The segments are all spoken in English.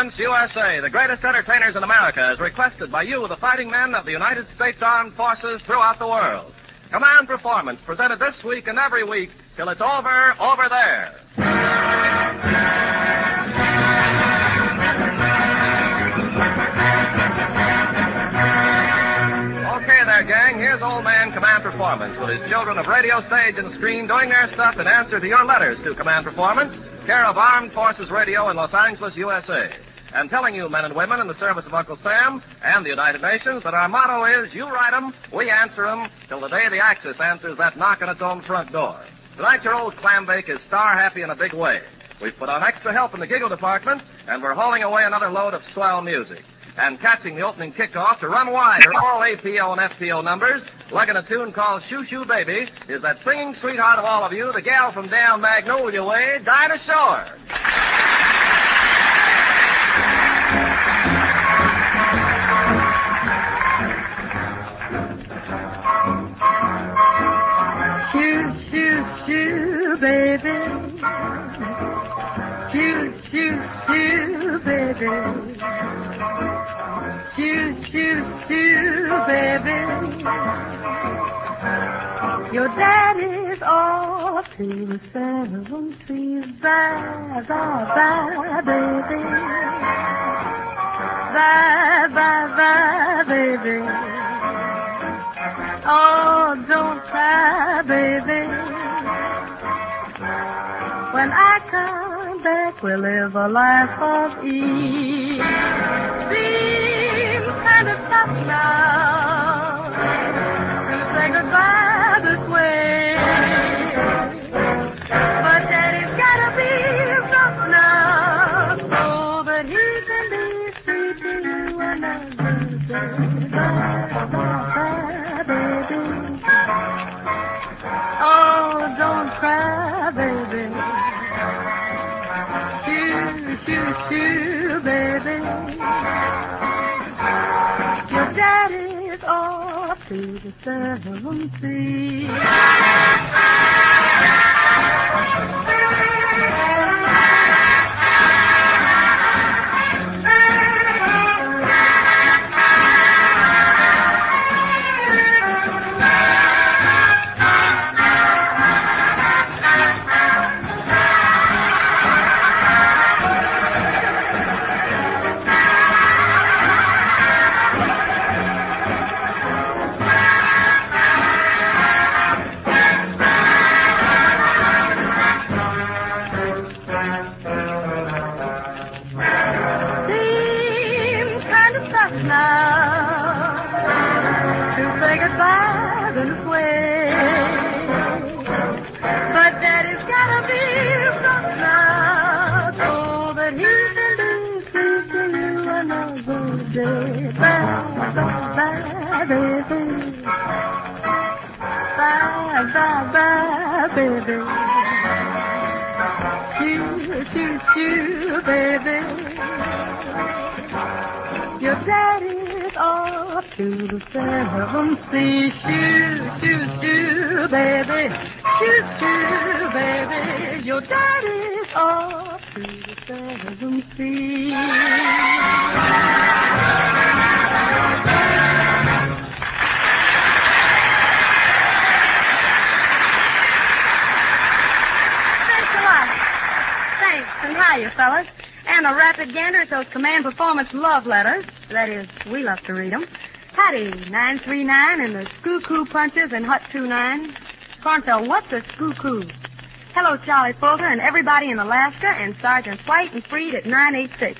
Performance USA, the greatest entertainers in America, is requested by you, the fighting men of the United States Armed Forces throughout the world. Command Performance, presented this week and every week till it's over there. Okay there, gang. Here's old man Command Performance with his children of radio, stage, and screen doing their stuff in answer to your letters to Command Performance, care of Armed Forces Radio in Los Angeles, USA. And telling you, men and women in the service of Uncle Sam and the United Nations, that our motto is, you write 'em, we answer 'em, till the day the Axis answers that knock on its own front door. Tonight, your old clambake is star-happy in a big way. We've put on extra help in the giggle department, and we're hauling away another load of swell music. And catching the opening kickoff to run wide are all APO and FPO numbers, lugging a tune called Shoo Shoo Baby, is that singing sweetheart of all of you, the gal from down Magnolia Way, Dinah Shore. Shoo, shoo, shoo, baby. Shoo, shoo, shoo, baby. Shoo, shoo, shoo, baby. Your daddy's off to the 7 seas. Bye, bye, bye, baby. Bye, bye, bye, baby. Oh, don't cry, baby. When I come back, we'll live a life of ease. Seems kind of tough now to say goodbye this way. But Daddy's gotta be rough now so that he can be free to you another day. Bye, bye, bye, baby. Oh, don't cry, baby. Shoo, shoo, shoo, baby. Your daddy's off to the 7 seas. Baby, shoo, shoo, shoo, baby. Your daddy's off to the 7 seas. Shoo, shoo, shoo, baby. Shoo, shoo, baby. Your daddy's off to the 7 seas. And hiya, fellas. And a rapid gander at those Command Performance love letters. That is, we love to read them. Hattie, 939, and the Skoo-Koo Punches in Hut 29. Cornfeld, what's a Skoo-Koo? Hello, Charlie Fulton, and everybody in Alaska, and Sergeant White and Freed at 986.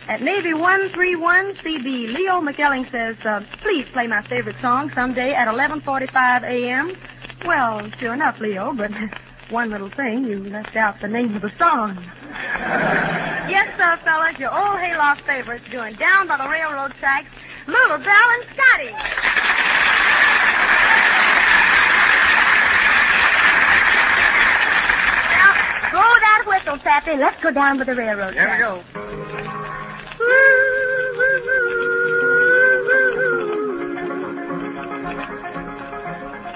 At Navy 131, CB Leo McElling says, please play my favorite song someday at 11:45 a.m. Well, sure enough, Leo, but one little thing, you left out the name of the song. Yes, sir, fellas, your old hayloft favorites doing Down by the Railroad Tracks, Little Bell and Scotty. Now, blow that whistle, Pappy. Let's go down by the railroad tracks. Here we go.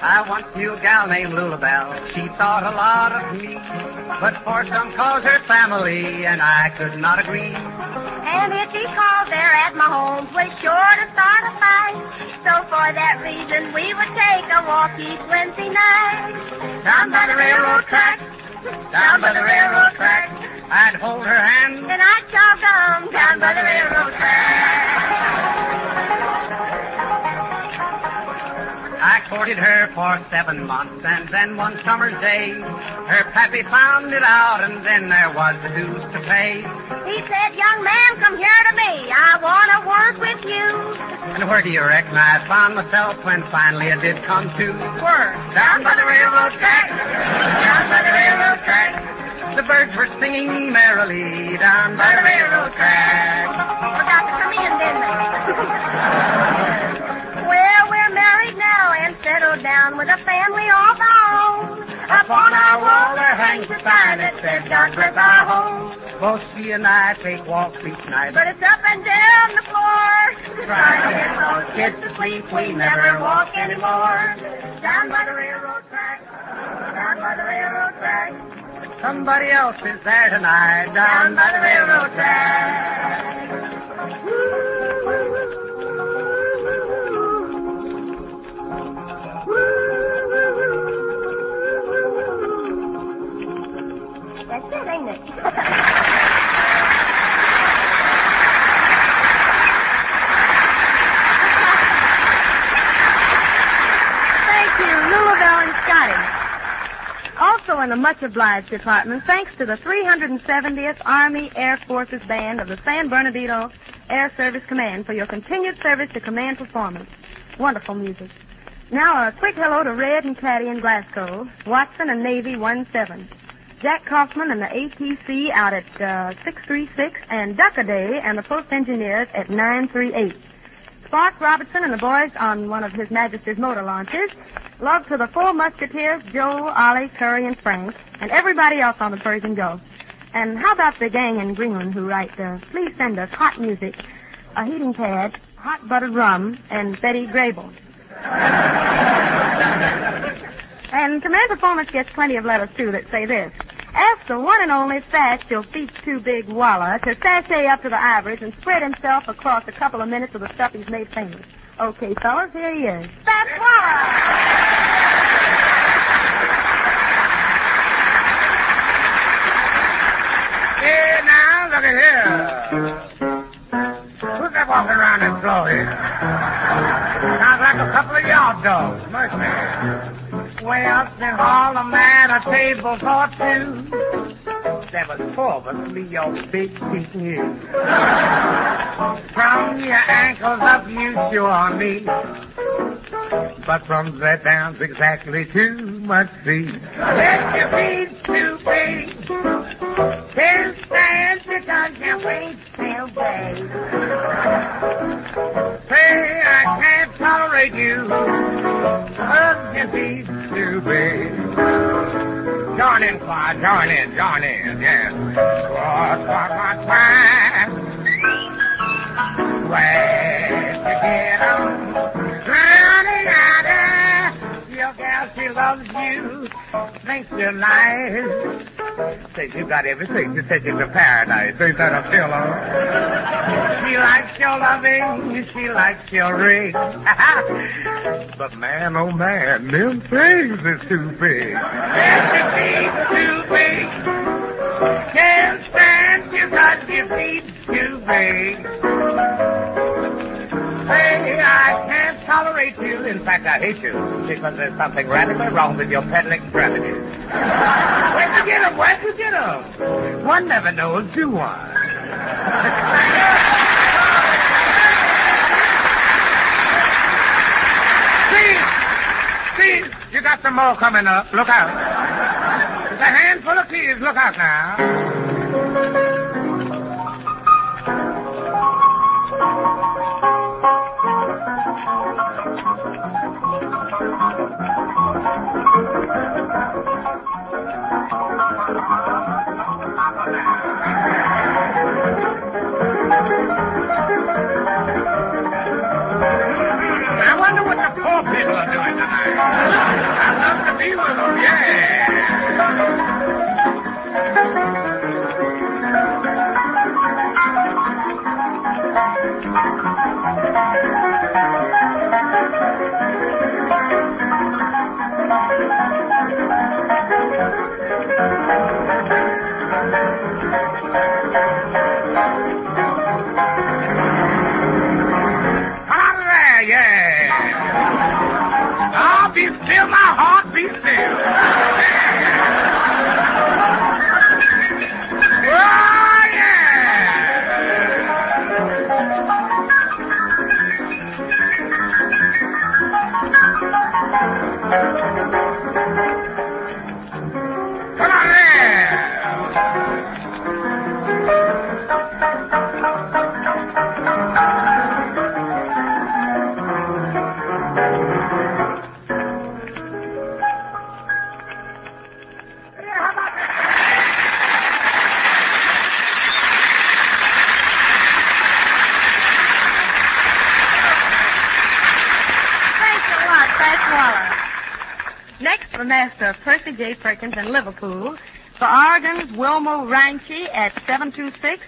I once knew a gal named Lulabelle. She thought a lot of me, but for some cause her family and I could not agree. And if he called there at my home, was sure to start a fight. So for that reason, we would take a walk each Wednesday night. Down by the railroad track, down by the railroad track, I'd hold her hand, and I'd jog down by the railroad track. I courted her for 7 months, and then one summer's day, her pappy found it out, and then there was the dues to pay. He said, young man, come here to me. I want to work with you. And where do you reckon I found myself when finally I did come to? Where? Down by the railroad track, down by the railroad track. The birds were singing merrily down by the railroad track. Forgot to come in, didn't they? Well, we're married now and settled down with a family all our own. Up on our wall there hangs a sign that says, God bless our home. Both she and I take walks each night, But it's up and down the floor. Trying to get those kids to sleep, we never walk anymore. Down by the railroad track, down by the railroad track. somebody else is there tonight Down by the railroad track. That's it, ain't it? Thank you, Louisville and Scotty. Also in the much obliged department, thanks to the 370th Army Air Forces Band of the San Bernardino Air Service Command for your continued service to command performance. Wonderful music. Now a quick hello to Red and Caddy in Glasgow, Watson and Navy 17, Jack Kaufman and the ATC out at 636, and Duckaday and the post engineers at 938. Spark Robertson and the boys on one of His Majesty's motor launches. Love to the four Musketeers, Joe, Ollie, Curry, and Frank, and everybody else on the Persian Gulf. And how about the gang in Greenland who write, please send us hot music, a heating pad, hot buttered rum, and Betty Grable. And Command Performance gets plenty of letters, too, that say this. Ask the one and only Thatch, your feet's too big Walla, to sashay up to the ivories and spread himself across a couple of minutes of the stuff he's made famous. Okay, fellas, here he is. Thatch Walla! Hey, now, look at here. Who's that walking around this floor here? Sounds like a couple of yard dogs. Mercy. Well, since all the man a table for two, there was four of us, me, your big feet here. From your ankles up, you sure need. But from that down's exactly too much feet. Let your feet too big. Can't stand because your feet still big. Say, I can't tolerate you. Cause your feet too big. Join in, choir, join in, yes. Squat, squat, my time. Where to get on? Drowning out there. Your gal, she loves you. Thinks you're nice. Says you got everything to take you to paradise. Ain't that a pillow? She likes your loving. She likes your ring. But man, oh man, them things is too big. Everything's too big. Can't stand you cause your feet's too big. Hey, I can't tolerate you. In fact, I hate you because there's something radically wrong with your peddling strategies. Where'd you get 'em? Where'd you get 'em? One never knows who one. See, you got some more coming up. Look out. There's a handful of keys. Look out now. I wonder what the poor people are doing tonight. Quartermaster Percy J. Perkins in Liverpool. For organs, Wilmo Ranchi at 726.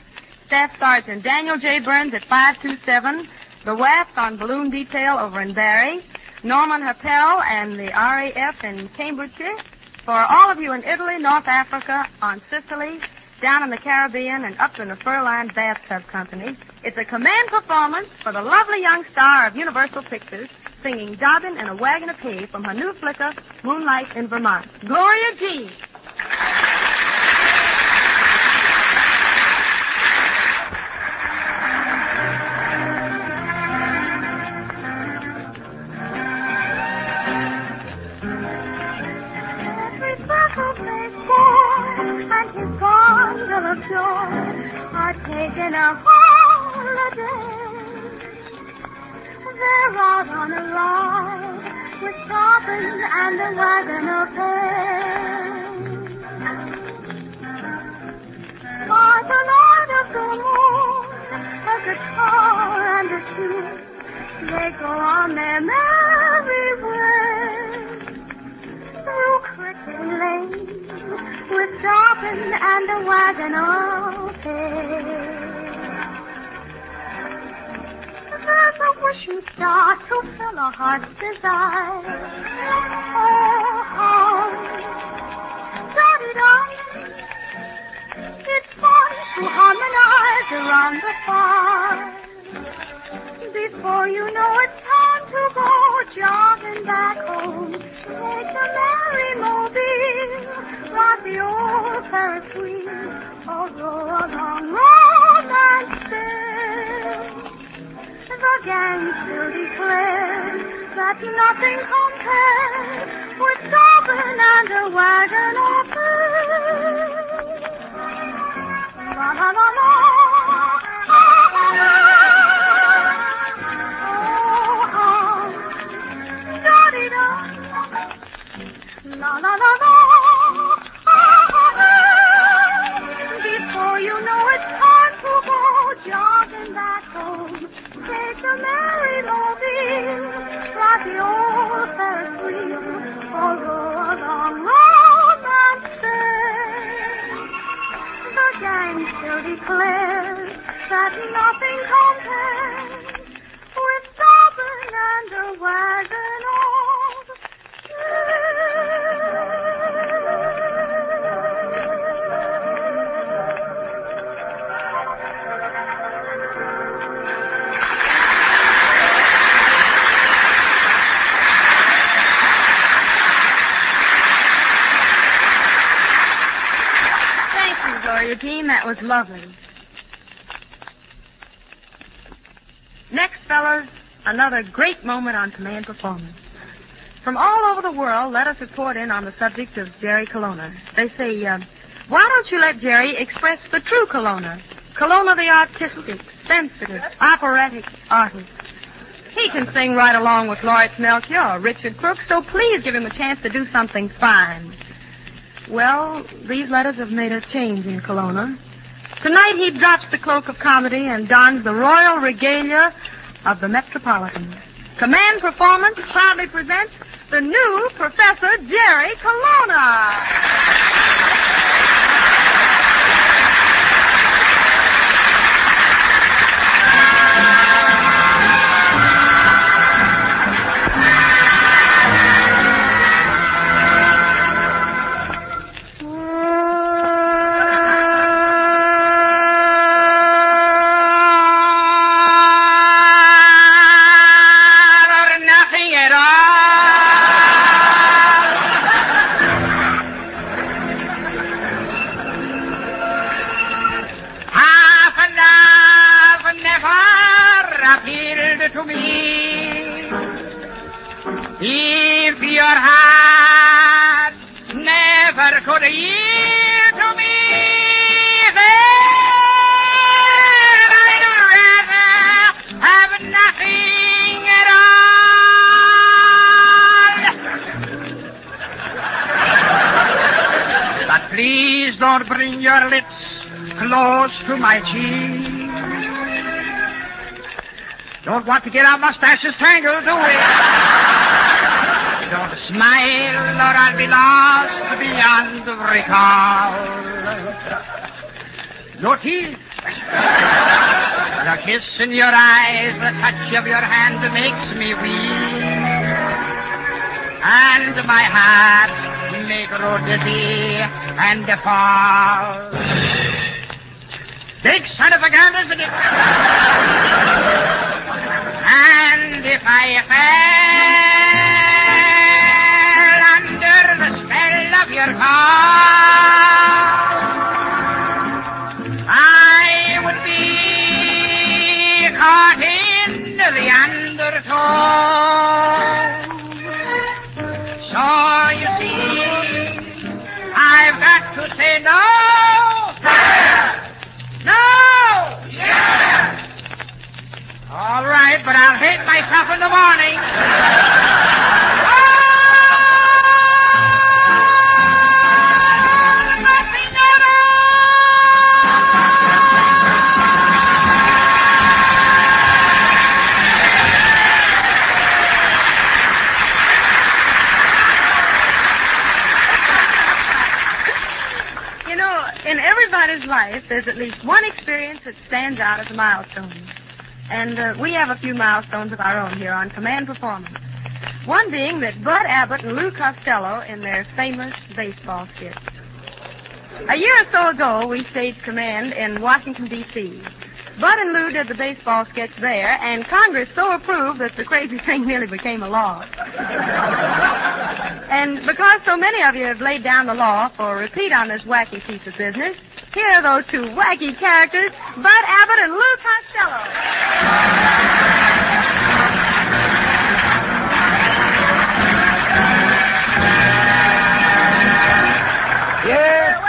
Staff Sergeant Daniel J. Burns at 527. The WAF on balloon detail over in Barry. Norman Happel and the RAF in Cambridgeshire. For all of you in Italy, North Africa, on Sicily, down in the Caribbean, and up in the Furline Bathtub Company, it's a command performance for the lovely young star of Universal Pictures, singing Dobbin in a Wagon of Hay from her new flicker, Moonlight in Vermont. Gloria G. Of joy are taking a holiday. They're out on a ride with Dobbin and a wagon of hay. By the light of the moon, a guitar and a tune, they go on their merry way through Cricket Lane. With Dobbin and a wagon of hay. There's a wishing star to fill a heart's desire. Oh, da-di-da. It's fun to harmonize around the fire. Before you know it's time to go jogging back home, take the merry mobile, ride the old Ferris wheel, or go along romance still. The gang still declares that nothing compares with Dobbin and a wagon of hay. La la la la. La la la la. Before you know it's time to go jogging back home, take the merry mobile, ride the old Ferris wheel, or go along romance day. The gang still declares that nothing compares with Dobbin and a wagon of Gloria Jean, that was lovely. Next, fellas, another great moment on command performance. From all over the world, letters report in on the subject of Jerry Colonna. They say, why don't you let Jerry express the true Colonna? Colonna the artistic, sensitive, operatic artist. He can sing right along with Lawrence Melchior or Richard Crook, so please give him a chance to do something fine. Well, these letters have made a change in Colonna. Tonight he drops the cloak of comedy and dons the royal regalia of the Metropolitan. Command Performance proudly presents the new Professor Jerry Colonna. To me, if your heart never could yield to me, then I'd rather have nothing at all. But please don't bring your lips close to my cheek. Don't want to get our mustaches tangled, do we? Don't smile or I'll be lost beyond recall. No teeth. The kiss in your eyes, the touch of your hand makes me weak. And my heart may grow dizzy and fall. Big son of a gun, isn't it? And if I fell under the spell of your call, I would be caught in the undertow. So you see, I've got to say no. No! Yes! All right, but I'll hate myself in the morning. In everybody's life, there's at least one experience that stands out as a milestone. And we have a few milestones of our own here on Command Performance. One being that Bud Abbott and Lou Costello in their famous baseball skit. A year or so ago, we staged Command in Washington, D.C. Bud and Lou did the baseball sketch there, and Congress so approved that the crazy thing really became a law. And because so many of you have laid down the law for a repeat on this wacky piece of business, here are those two wacky characters, Bud Abbott and Lou Costello. Yes.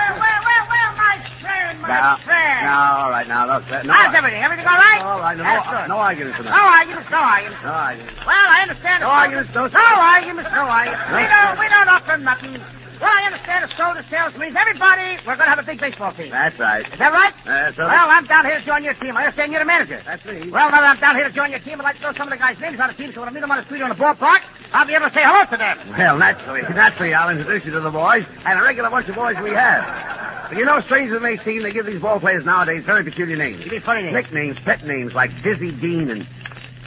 My friend. No, all right, now, look. How's everything? Everything all right? All right, That's good. no arguments tonight. No arguments. No arguments. Well, I understand. No arguments, no arguments. We don't offer nothing. Well, I understand the soda sales means everybody, we're going to have a big baseball team. That's right. Is that right? That's right. Well, I'm down here to join your team. I understand you're the manager. That's me. Well, now that I'm down here to join your team, I'd like to know some of the guys' names on the team, so when I meet them on the street or on the ballpark, I'll be able to say hello to them. Well, naturally, I'll introduce you to the boys, and a regular bunch of boys we have. But you know, strange as it may seem, they give these ball players nowadays very peculiar names. Give me funny names. Nicknames, pet names, like Dizzy Dean and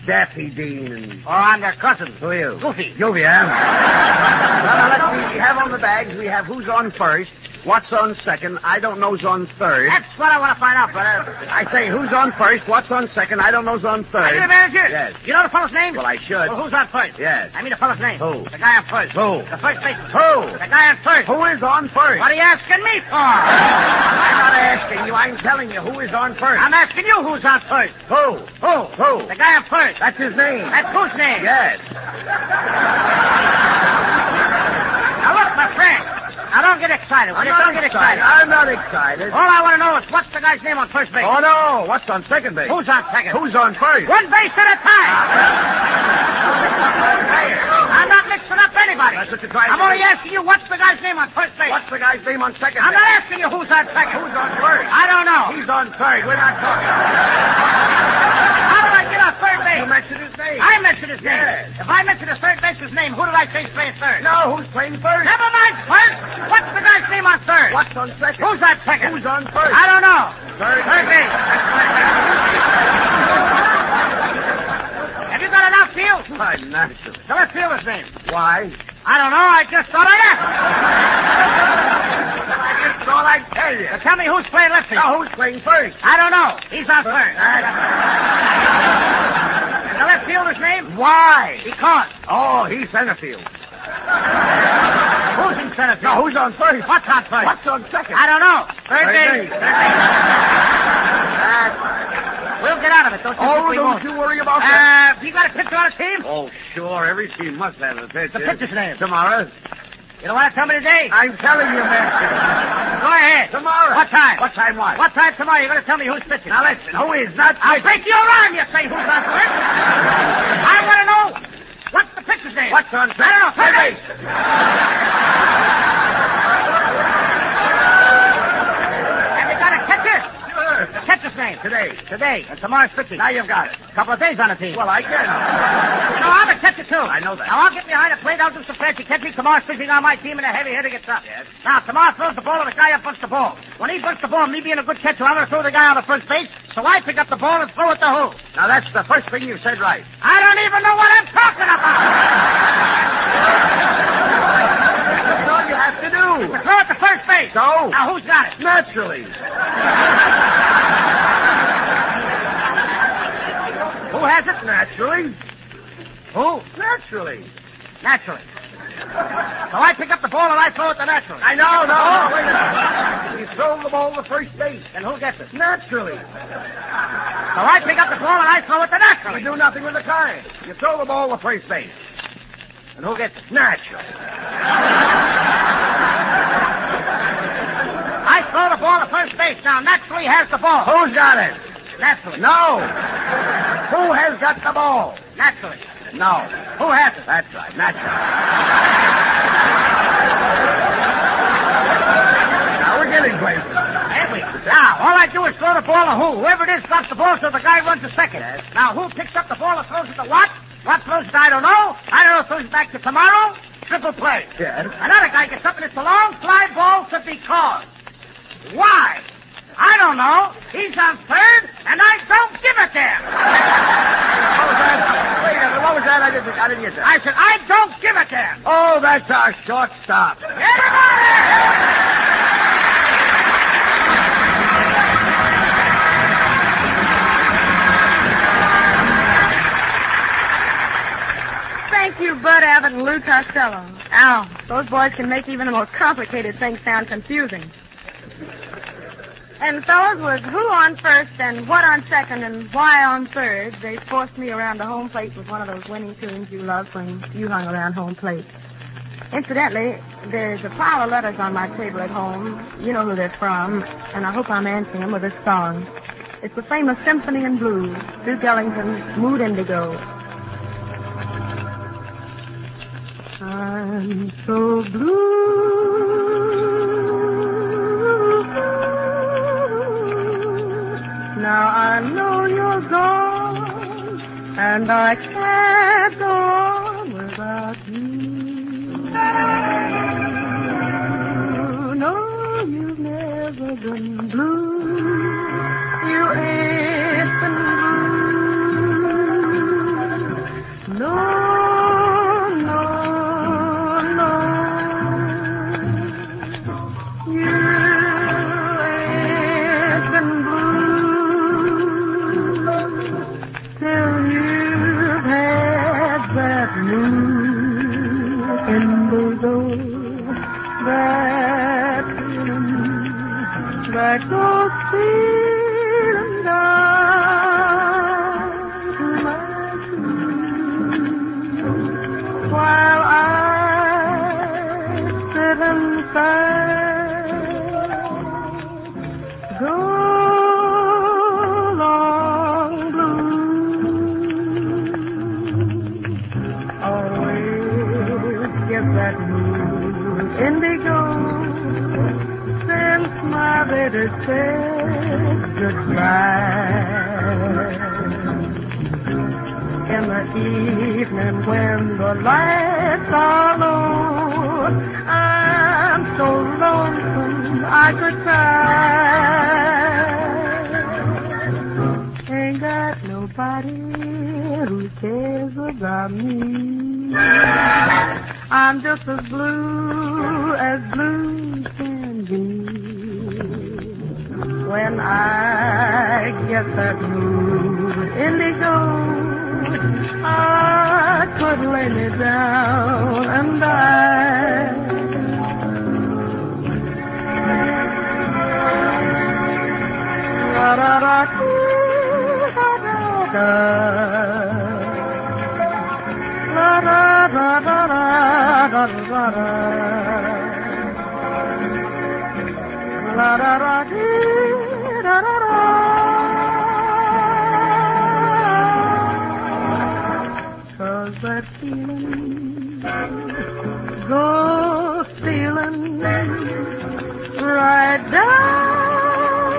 Daffy Dean and... Or I'm their cousin. Who are you? Goofy. Goofy, huh? Well, let's see. We have on the bags, we have who's on first, what's on second, I don't know's on third. That's what I want to find out, brother. I say, who's on first, what's on second, I don't know's on third. Are you the manager? Yes. You know the fellow's name? Well, I should. Well, who's on first? Yes. I mean the fellow's name. Who? The guy on first. Who? The first baseman. Who? The guy on first. Who is on first? What are you asking me for? I'm not asking you, I'm telling you who is on first. I'm asking you who's on first. Who? Who? The guy on first. That's his name. That's whose name? Yes. Now look, my friend. Now don't get excited. I'm not excited. All I want to know is what's the guy's name on first base? Oh, no. What's on second base? Who's on second? Who's on first? One base at a time. I'm not mixing up anybody. That's what you're trying to I'm only do. asking you what's the guy's name on first base. What's the guy's name on second I'm base? not asking you who's on second. Who's on first? I don't know. He's on third. We're not talking. How did I get on third base? You mentioned his name. I mentioned his name. Yes. If I mentioned his third baseman's name, who did I say is playing third? No, who's playing first? Never mind first. What's the guy's name on third? What's on second? Who's on second? Who's on first? I don't know. Third base. Have you got an outfield? Why, not. So let's feel his name. Why? I don't know. I just thought I'd ask. That's all I tell you. Tell me who's playing left field. Now, who's playing first? I don't know. He's on third. The left fielder's name? Why? Because. Oh, he's center field. Who's in center field? No, who's on first? What's on first? What's on second? I don't know. Third Third base. base. We'll get out of it. Don't you think we don't won't? you worry about that. You got a pitcher on a team? Oh, sure. Every team must have a pitcher. The pitcher's name? Tomorrow. You don't want to tell me today? I'm telling you, man. Go ahead. Tomorrow. What time? What time what? What time tomorrow? You're going to tell me who's pitching. Now, listen. Who is not I'll pitching? break your arm, you say, who's on first. I want to know what's the pitcher's name. What's on second? I don't know. Third base. Have you got a catcher? Sure. The catcher's name. Today. And tomorrow's fixing. Now you've got it. A couple of days on the team. Well, I get it. No, I'm a catcher, too. I know that. Now, I'll get behind the plate. I'll do some fancy catching. Tomorrow's fixing on my team, and a heavy hitter gets up. Yes. Now, tomorrow throws the ball, and the guy up bunts the ball. When he bunts the ball, me being a good catcher, I'm going to throw the guy on the first base, so I pick up the ball and throw it to who? Now, that's the first thing you said right. I don't even know what I'm talking about. That's all you have to do. Throw it to first base. So? Now, who's got it? Naturally. Who has it? Naturally. Who? Naturally. Naturally. So I pick up the ball and I throw it to naturally. I know, no. Wait a minute. You throw the ball to first base. And who gets it? Naturally. So I pick up the ball and I throw it to naturally. You do nothing with the kind. You throw the ball to first base. And who gets it? Naturally. I throw the ball to first base. Now, naturally has the ball. Who's got it? Naturally. No. Who has got the ball? Naturally. No. Who has it? That's right. Naturally. Now we're getting places. There we go. Now, all I do is throw the ball to who? Whoever it is drops the ball so the guy runs to second. Yes. Now, who picks up the ball and throws it to what? What throws it, I don't know. I don't know, throws it back to tomorrow. Triple play. Yes. Another guy gets up and it's a long fly ball to be caught. Why? I don't know. He's on third, and I don't give a damn. What was that? Wait a minute. What was that? I didn't get that. I said, I don't give a damn. Oh, that's our shortstop. Thank you, Bud Abbott and Lou Costello. Ow, those boys can make even the most complicated things sound confusing. And fellas, with who on first and what on second and why on third, they forced me around the home plate with one of those winning tunes you loved when you hung around home plate. Incidentally, there's a pile of letters on my table at home. You know who they're from, and I hope I'm answering them with this song. It's the famous Symphony in Blues, Duke Ellington's Mood Indigo. I'm so blue. Now I know you're gone, and I can't go on without you. No, you've never been blue. You ain't been blue. No. That goes feeling down to my feet while I sit inside. Go long blue, always get that mood indigo. My baby said goodbye. In the evening when the lights are low, I'm so lonesome I could cry. Ain't got nobody who cares about me. I'm just as blue can be. When I get that mood indigo, I could lay me down and die. La da da da da da. La da da da da da da. La da da da da da. 'Cause that feeling goes stealing right down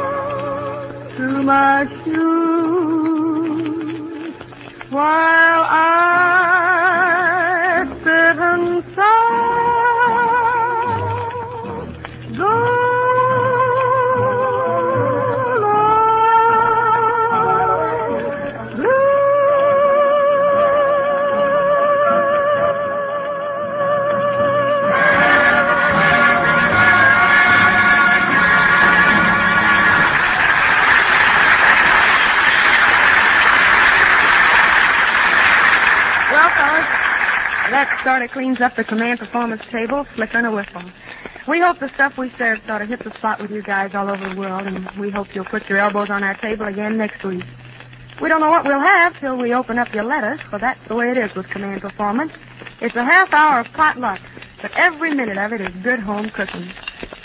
to my my shoes while I sit and sigh. Go, Lord, blue. That sort of cleans up the command performance table, flickering a whistle. We hope the stuff we serve sort of hit the spot with you guys all over the world, and we hope you'll put your elbows on our table again next week. We don't know what we'll have till we open up your letters, for that's the way it is with command performance. It's a half hour of potluck, but every minute of it is good home cooking.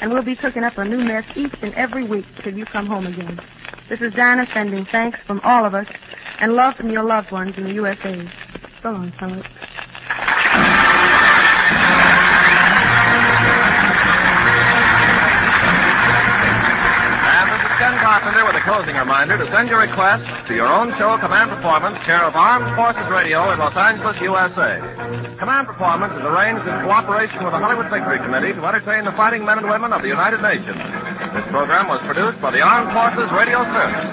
And we'll be cooking up a new mess each and every week till you come home again. This is Dinah sending thanks from all of us and love from your loved ones in the USA. So long, fellas. And this is Ken Carpenter with a closing reminder to send your request to your own show, Command Performance, care of Armed Forces Radio in Los Angeles, USA. Command Performance is arranged in cooperation with the Hollywood Victory Committee to entertain the fighting men and women of the United Nations. This program was produced by the Armed Forces Radio Service.